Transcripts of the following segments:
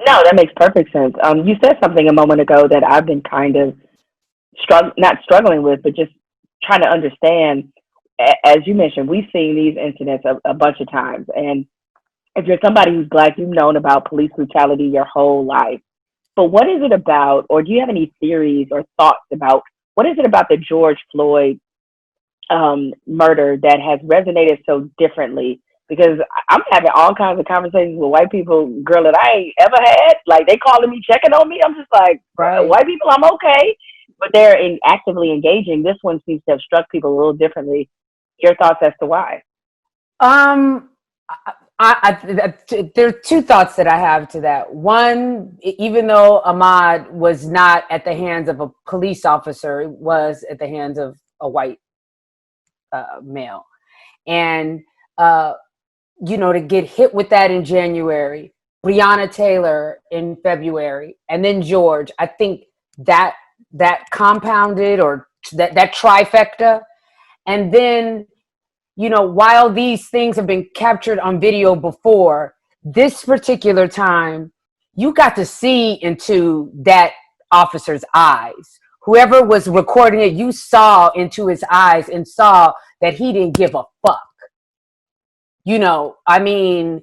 No, that makes perfect sense. You said something a moment ago that I've been kind of not struggling with, but just trying to understand. As you mentioned, we've seen these incidents a bunch of times, and if you're somebody who's black, you've known about police brutality your whole life. But what is it about, or do you have any theories or thoughts about what is it about the George Floyd murder that has resonated so differently? Because I'm having all kinds of conversations with white people, girl, that I ain't ever had. Like they calling me, checking on me. I'm just like, Right. white people, I'm okay, but they're actively engaging. This one seems to have struck people a little differently. Your thoughts as to why? Um, there are two thoughts that I have to that. One, even though Ahmaud was not at the hands of a police officer, it was at the hands of a white male. And, uh, to get hit with that in January, Breonna Taylor in February, and then George, I think that that compounded, or that trifecta. And then, while these things have been captured on video before, this particular time, you got to see into that officer's eyes. Whoever was recording it, you saw into his eyes and saw that he didn't give a fuck. I mean,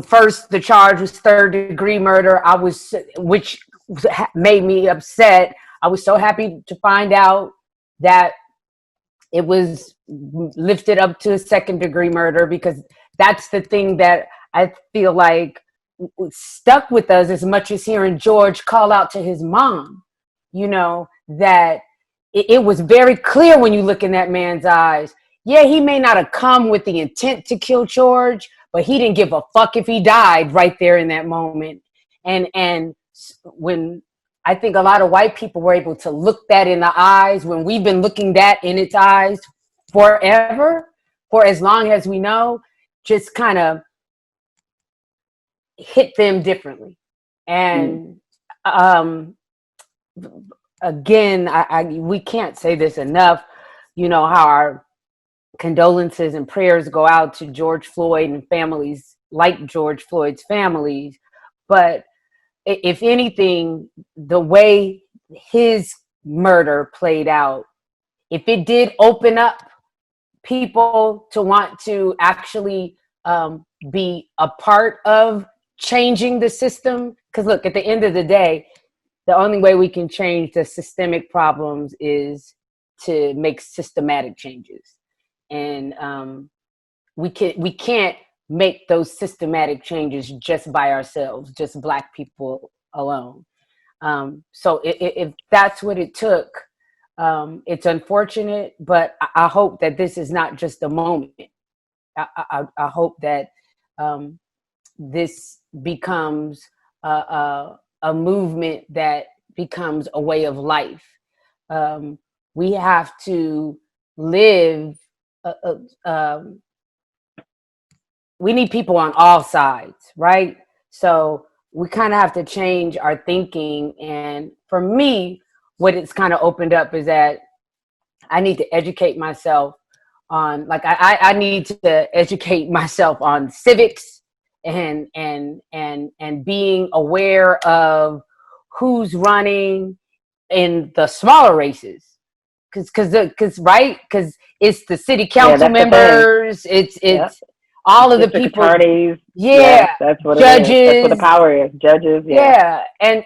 first the charge was third degree murder. Which made me upset. I was so happy to find out that it was lifted up to second degree murder, because that's the thing that I feel like stuck with us as much as hearing George call out to his mom, that it was very clear when you look in that man's eyes. Yeah, he may not have come with the intent to kill George, but he didn't give a fuck if he died right there in that moment. And when I think a lot of white people were able to look that in the eyes, when we've been looking that in its eyes forever, for as long as we know, just kind of hit them differently. Mm. And again, we can't say this enough, how our condolences and prayers go out to George Floyd and families like George Floyd's families. But if anything, the way his murder played out, if it did open up people to want to actually be a part of changing the system, because look, at the end of the day, the only way we can change the systemic problems is to make systematic changes. And we can't make those systematic changes just by ourselves, just Black people alone. So if that's what it took, it's unfortunate, but I hope that this is not just a moment. I hope that this becomes a movement that becomes a way of life. We have to live. We need people on all sides, right? So we kind of have to change our thinking. And for me, what it's kind of opened up is that I need to educate myself on, like, I need to educate myself on civics and being aware of who's running in the smaller races. Because it's the city Yeah, council that's the thing. members, Yeah. it's all of the District people, attorneys. Yes, yeah, that's what it is. That's what the judges, power is. Judges. Yeah. yeah,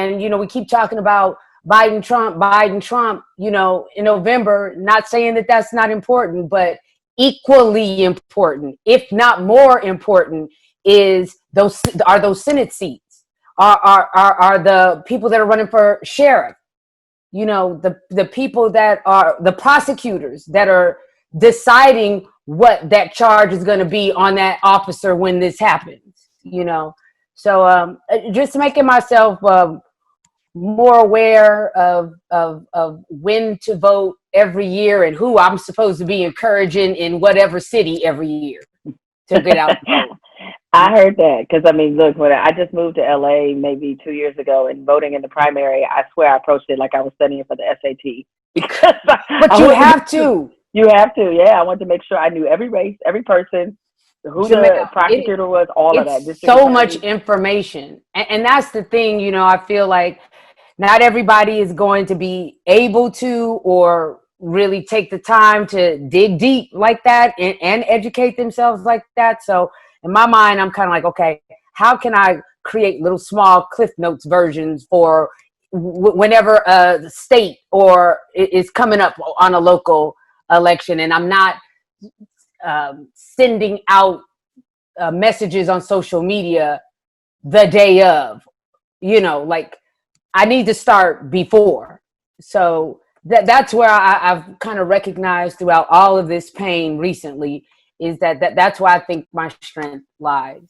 and we keep talking about Biden, Trump, in November, not saying that that's not important, but equally important, if not more important, are those Senate seats, are the people that are running for sheriff, the people that are the prosecutors that are deciding what that charge is going to be on that officer when this happens. So just making myself more aware of when to vote every year and who I'm supposed to be encouraging in whatever city every year to get out and vote. I heard that because I mean, look, when I just moved to LA maybe 2 years ago, and voting in the primary, I swear I approached it like I was studying for the SAT because But I you wanted to have make sure. to. You have to, yeah. I wanted to make sure I knew every race, every person, who the Jamel, prosecutor was, all of that it's district so much attorney. information. And that's the thing, you know, I feel like not everybody is going to be able to or really take the time to dig deep like that and educate themselves like that. So in my mind, I'm kind of like, okay, how can I create little small Cliff Notes versions for whenever a state or is coming up on a local election, and I'm not sending out messages on social media the day of, you know, like I need to start before. So that's where I've kind of recognized throughout all of this pain recently is that's where I think my strength lies.